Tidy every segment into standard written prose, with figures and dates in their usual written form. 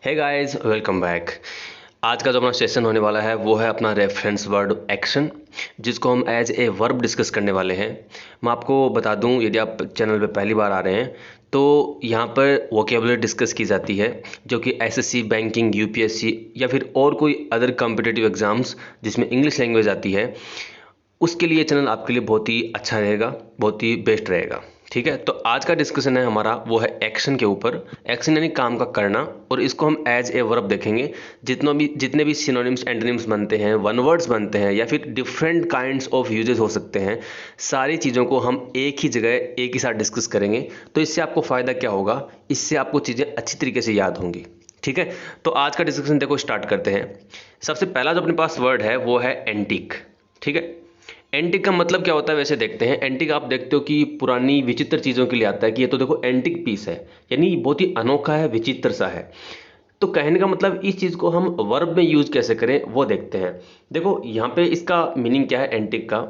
Hey guys, welcome back. आज का जो अपना सेशन होने वाला है वो है अपना रेफरेंस वर्ड एक्शन, जिसको हम एज ए वर्ब डिस्कस करने वाले हैं। मैं आपको बता दूं, यदि आप चैनल पे पहली बार आ रहे हैं तो यहाँ पर वोकेबुलरी डिस्कस की जाती है, जो कि एसएससी, बैंकिंग, यूपीएससी या फिर और कोई अदर कॉम्पिटिटिव एग्जाम्स जिसमें इंग्लिश लैंग्वेज आती है, उसके लिए चैनल आपके लिए बहुत ही अच्छा रहेगा, बहुत ही बेस्ट रहेगा। ठीक है, तो आज का डिस्कशन है हमारा वो है एक्शन के ऊपर। एक्शन यानी काम का करना, और इसको हम एज ए वर्ब देखेंगे। जितने भी सिनोनिम्स एंटोनिम्स बनते हैं, वन वर्ड्स बनते हैं, या फिर डिफरेंट काइंड्स ऑफ यूजेस हो सकते हैं, सारी चीज़ों को हम एक ही जगह एक ही साथ डिस्कस करेंगे। तो इससे आपको फ़ायदा क्या होगा? इससे आपको चीज़ें अच्छी तरीके से याद होंगी। ठीक है, तो आज का डिस्कशन देखो स्टार्ट करते हैं। सबसे पहला जो अपने पास वर्ड है वो है एंटीक। ठीक है, एंटिक का मतलब क्या होता है वैसे देखते हैं। एंटिक आप देखते हो कि पुरानी विचित्र चीज़ों के लिए आता है कि ये तो देखो एंटिक पीस है, यानी बहुत ही अनोखा है, विचित्र सा है। तो कहने का मतलब इस चीज़ को हम वर्ब में यूज कैसे करें वो देखते हैं। देखो यहाँ पे इसका मीनिंग क्या है एंटिक का।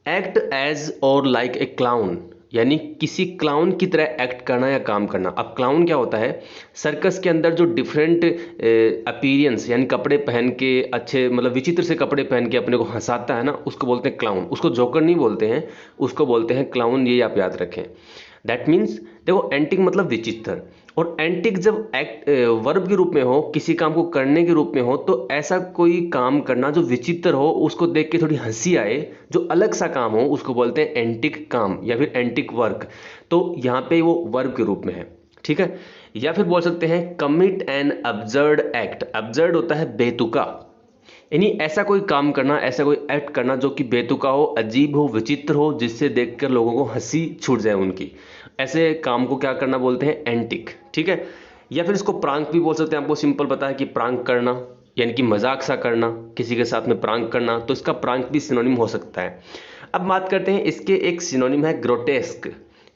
एक्ट एज और लाइक ए क्लाउन, यानी किसी क्लाउन की तरह एक्ट करना या काम करना। अब क्लाउन क्या होता है? सर्कस के अंदर जो डिफरेंट अपीरियंस, यानी कपड़े पहन के, अच्छे मतलब विचित्र से कपड़े पहन के अपने को हंसाता है ना, उसको बोलते हैं क्लाउन। उसको जोकर नहीं बोलते हैं, उसको बोलते हैं क्लाउन। ये आप याद रखें। दैट मीन्स देखो एंटिक मतलब विचित्र, और एंटिक जब एक्ट वर्ब के रूप में हो, किसी काम को करने के रूप में हो, तो ऐसा कोई काम करना जो विचित्र हो, उसको देख के थोड़ी हंसी आए, जो अलग सा काम हो, उसको बोलते हैं एंटिक काम या फिर एंटिक वर्क। तो यहाँ पे वो वर्ब के रूप में है। ठीक है, या फिर बोल सकते हैं commit an absurd act. Absurd होता है बेतुका, यानी ऐसा कोई काम करना, ऐसा कोई एक्ट करना जो कि बेतुका हो, अजीब हो, विचित्र हो, जिससे देखकर लोगों को हंसी छूट जाए उनकी। ऐसे काम को क्या करना बोलते हैं? एंटिक। ठीक है, या फिर इसको प्रांक भी बोल सकते हैं। आपको सिंपल पता है कि प्रांक करना यानी कि मजाक सा करना, किसी के साथ में प्रांक करना, तो इसका प्रांक भी सिनोनिम हो सकता है। अब बात करते हैं इसके, एक सिनोनिम है ग्रोटेस्क।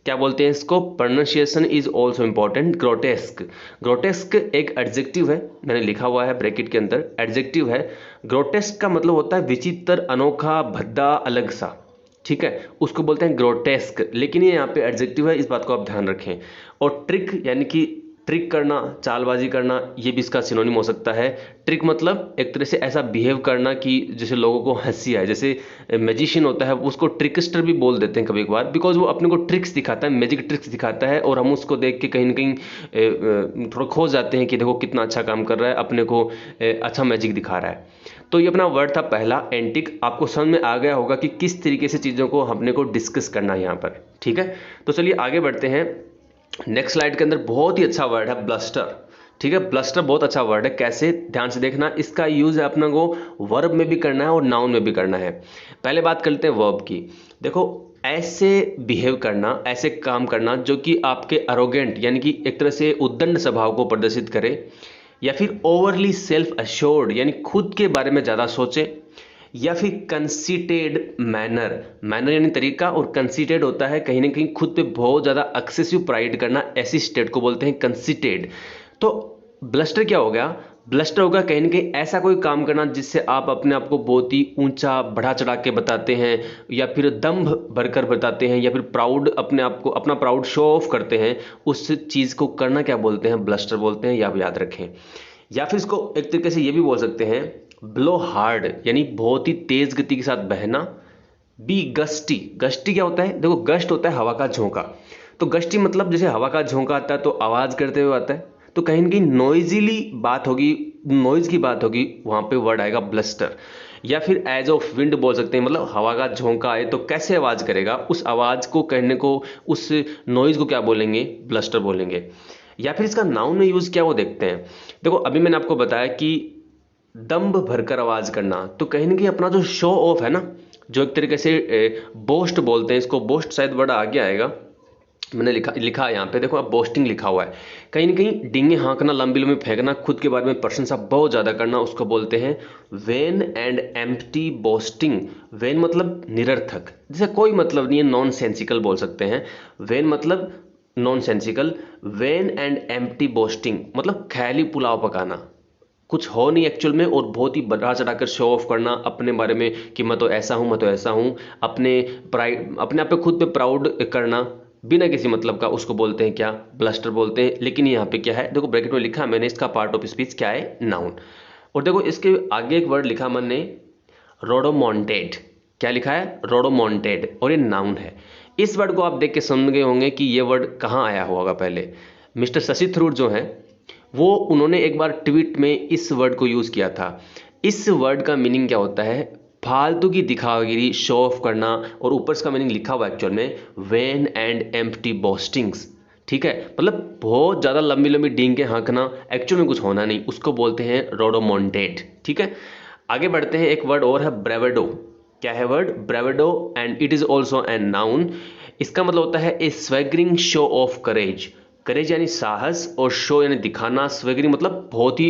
क्या बोलते हैं इसको? Pronunciation is also important. Grotesque, grotesque एक एडजेक्टिव है, मैंने लिखा हुआ है ब्रैकेट के अंदर, एडजेक्टिव है। ग्रोटेस्क का मतलब होता है विचित्र, अनोखा, भद्दा, अलग सा। ठीक है, उसको बोलते हैं ग्रोटेस्क, लेकिन ये यहाँ पे एडजेक्टिव है, इस बात को आप ध्यान रखें। और ट्रिक यानी कि ट्रिक करना, चालबाजी करना, ये भी इसका सिनोनिम हो सकता है। ट्रिक मतलब एक तरह से ऐसा बिहेव करना कि जैसे लोगों को हंसी आए। जैसे मैजिशियन होता है, उसको ट्रिकस्टर भी बोल देते हैं कभी कभार, बिकॉज वो अपने को ट्रिक्स दिखाता है, मैजिक ट्रिक्स दिखाता है, और हम उसको देख के कहीं ना कहीं थोड़ा खो जाते हैं कि देखो कितना अच्छा काम कर रहा है, अपने को अच्छा मैजिक दिखा रहा है। तो ये अपना वर्ड था पहला, एंटिक। आपको समझ में आ गया होगा कि किस तरीके से चीज़ों को अपने को डिस्कस करना है यहाँ पर। ठीक है, तो चलिए आगे बढ़ते हैं। नेक्स्ट स्लाइड के अंदर बहुत ही अच्छा वर्ड है ब्लस्टर। ठीक है, ब्लस्टर बहुत अच्छा वर्ड है। कैसे? ध्यान से देखना, इसका यूज है अपना को वर्ब में भी करना है और नाउन में भी करना है। पहले बात करते हैं वर्ब की। देखो, ऐसे बिहेव करना, ऐसे काम करना जो कि आपके अरोगेंट यानी कि एक तरह से उद्दंड स्वभाव को प्रदर्शित करे, या फिर ओवरली सेल्फ अश्योर्ड यानी खुद के बारे में ज़्यादा सोचे, या फिर कंसीटेड मैनर। मैनर यानी तरीका, और कंसीटेड होता है कहीं ना कहीं खुद पे बहुत ज़्यादा एक्सेसिव प्राइड करना, ऐसी स्टेट को बोलते हैं कंसीटेड। तो ब्लस्टर क्या हो गया? ब्लस्टर होगा कहीं ना कहीं ऐसा कोई काम करना जिससे आप अपने आप को बहुत ही ऊंचा बढ़ा चढ़ा के बताते हैं, या फिर दम्भ भरकर बताते हैं, या फिर प्राउड, अपने आप को अपना प्राउड शो ऑफ करते हैं। उस चीज़ को करना क्या बोलते हैं? ब्लस्टर बोलते हैं, या आप याद रखें। या फिर इसको एक तरीके से ये भी बोल सकते हैं ब्लो हार्ड, यानी बहुत ही तेज गति के साथ बहना। B gusty. गस्टी क्या होता है? देखो, गस्ट होता है हवा का झोंका। तो गस्टी मतलब जैसे हवा का झोंका आता है तो आवाज करते हुए आता है, तो कहीं ना कहीं नॉइजिली बात होगी, नॉइज की बात होगी, वहां पे वर्ड आएगा ब्लस्टर। या फिर एज ऑफ विंड बोल सकते हैं, मतलब हवा का झोंका आए तो कैसे आवाज करेगा, उस आवाज को कहने को, उस नॉइज को क्या बोलेंगे? ब्लस्टर बोलेंगे। या फिर इसका नाउन में यूज क्या वो देखते हैं। देखो, अभी मैंने आपको बताया कि दम्भ भरकर आवाज करना, तो कहीं ना कहीं अपना जो शो ऑफ है ना, जो एक तरीके से बोस्ट बोलते हैं इसको, बोस्ट शायद वर्ड आगे आएगा, मैंने लिखा लिखा है यहाँ पे, देखो आप, बोस्टिंग लिखा हुआ है। कहीं ना कहीं डींगे हाँकना, लंबी लंबी फेंकना, खुद के बारे में प्रशंसा बहुत ज्यादा करना, उसको बोलते हैं when and empty boasting. When मतलब निरर्थक, जैसे कोई मतलब नहीं है, नॉन सेंसिकल बोल सकते हैं। वेन मतलब non sensical. When and empty boasting मतलब ख्याली पुलाव पकाना, कुछ हो नहीं एक्चुअल में, और बहुत ही बढ़ा चढ़ाकर शो ऑफ करना अपने बारे में कि मैं तो ऐसा हूं, मैं तो ऐसा हूं। अपने प्राइड, अपने आप पे खुद पे प्राउड करना, बिना किसी मतलब का, उसको बोलते हैं क्या, ब्लस्टर बोलते हैं। लेकिन यहाँ पे क्या है, देखो ब्रैकेट में लिखा मैंने, इसका पार्ट ऑफ स्पीच क्या है, नाउन। और देखो इसके आगे एक वर्ड लिखा मैंने, रोडोमोंटेड। क्या लिखा है, रोडोमोंटेड, और ये नाउन है। इस वर्ड को आप देख के समझ गए होंगे कि ये वर्ड कहाँ आया होगा पहले। मिस्टर शशि थरूर जो हैं वो, उन्होंने एक बार ट्वीट में इस वर्ड को यूज़ किया था। इस वर्ड का मीनिंग क्या होता है, फालतू की दिखावगिरी, शो ऑफ करना। और ऊपर इसका मीनिंग लिखा हुआ एक्चुअल में, वेन एंड एम्प्टी बोस्टिंग्स। ठीक है, मतलब बहुत ज़्यादा लंबी लंबी डींगे हाँकना, एक्चुअल में कुछ होना नहीं, उसको बोलते हैं रोडोमोंटेड। ठीक है, आगे बढ़ते हैं। एक वर्ड और है, ब्रेवेडो। क्या है word, bravado, and it is also an noun. इसका मतलब होता है ए स्वैगरिंग शो ऑफ करेज। करेज यानी साहस, और शो यानी दिखाना। स्वैगरिंग मतलब बहुत ही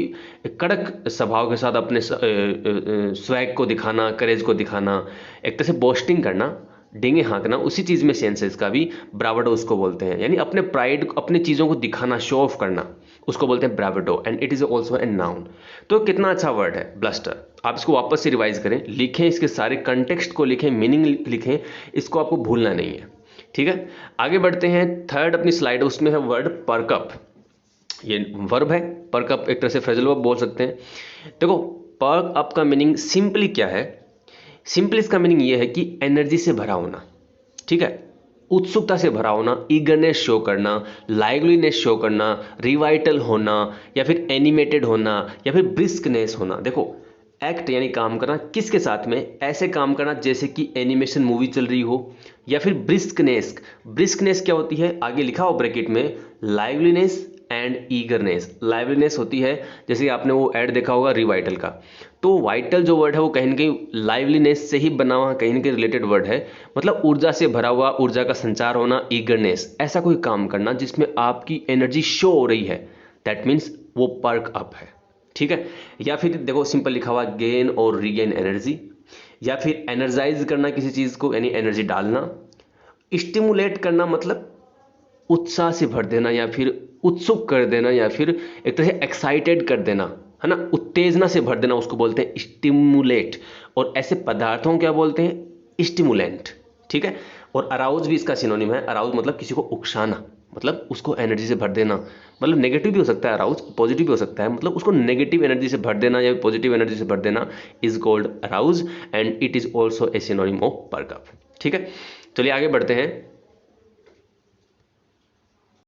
कड़क स्वभाव के साथ अपने स्वैग को दिखाना, करेज को दिखाना, एक तरह से बोस्टिंग करना, डेंगे हाँकना, उसी चीज़ में सेंस है इसका भी। ब्रावडो उसको बोलते हैं, यानी अपने प्राइड, अपने चीज़ों को दिखाना, शो ऑफ करना, उसको बोलते हैं bravado, and it is also a noun. तो कितना अच्छा वर्ड है ब्लस्टर। आप इसको वापस से रिवाइज करें, लिखें, इसके सारे कंटेक्स्ट को लिखें, मीनिंग लिखें, इसको आपको भूलना नहीं है। ठीक है, आगे बढ़ते हैं। थर्ड अपनी स्लाइड, उसमें है वर्ड परकअप। ये वर्ब है, परकअप एक तरह से फ्रेजल वर्ब बोल सकते हैं। देखो पर्क अप का मीनिंग सिंपली क्या है, सिंपली इसका मीनिंग ये है कि एनर्जी से भरा होना। ठीक है, उत्सुकता से भरा होना, ईगरनेस शो करना, लाइवलीनेस शो करना, रिवाइटल होना, या फिर एनिमेटेड होना, या फिर ब्रिस्कनेस होना। देखो एक्ट यानी काम करना, किसके साथ में, ऐसे काम करना जैसे कि एनिमेशन मूवी चल रही हो, या फिर ब्रिस्कनेस। ब्रिस्कनेस क्या होती है, आगे लिखा हो ब्रैकेट में, लाइवलीनेस एंड ईगरनेस। लाइवलीनेस होती है, जैसे आपने वो ऐड देखा होगा रिवाइटल का, तो वाइटल जो वर्ड है वो कहीं ना कहीं लाइवलीनेस से ही बना हुआ, कहीं ना कहीं रिलेटेड वर्ड है। मतलब ऊर्जा से भरा हुआ, ऊर्जा का संचार होना, ईगरनेस, ऐसा कोई काम करना जिसमें आपकी एनर्जी शो हो रही है, दैट मीन्स वो पर्क अप है। ठीक है, या फिर देखो सिंपल लिखा हुआ, गेन और रीगेन एनर्जी, या फिर एनर्जाइज करना किसी चीज़ को, यानी एनर्जी डालना। स्टिमुलेट करना मतलब उत्साह से भर देना, या फिर उत्सुक कर देना, या फिर एक तरह से एक्साइटेड कर देना, है ना, उत्तेजना से भर देना, उसको बोलते हैं स्टिमुलेट। और ऐसे पदार्थों को क्या बोलते हैं, स्टिमुलेंट। ठीक है, और अराउज भी इसका सिनोनिम है। अराउज मतलब किसी को उकसाना, मतलब उसको एनर्जी से भर देना। मतलब नेगेटिव भी हो सकता है अराउज, पॉजिटिव भी हो सकता है, मतलब उसको नेगेटिव एनर्जी से भर देना या पॉजिटिव एनर्जी से भर देना is called arouse, and it is also a synonym of perk up. ठीक है, चलिए आगे बढ़ते हैं।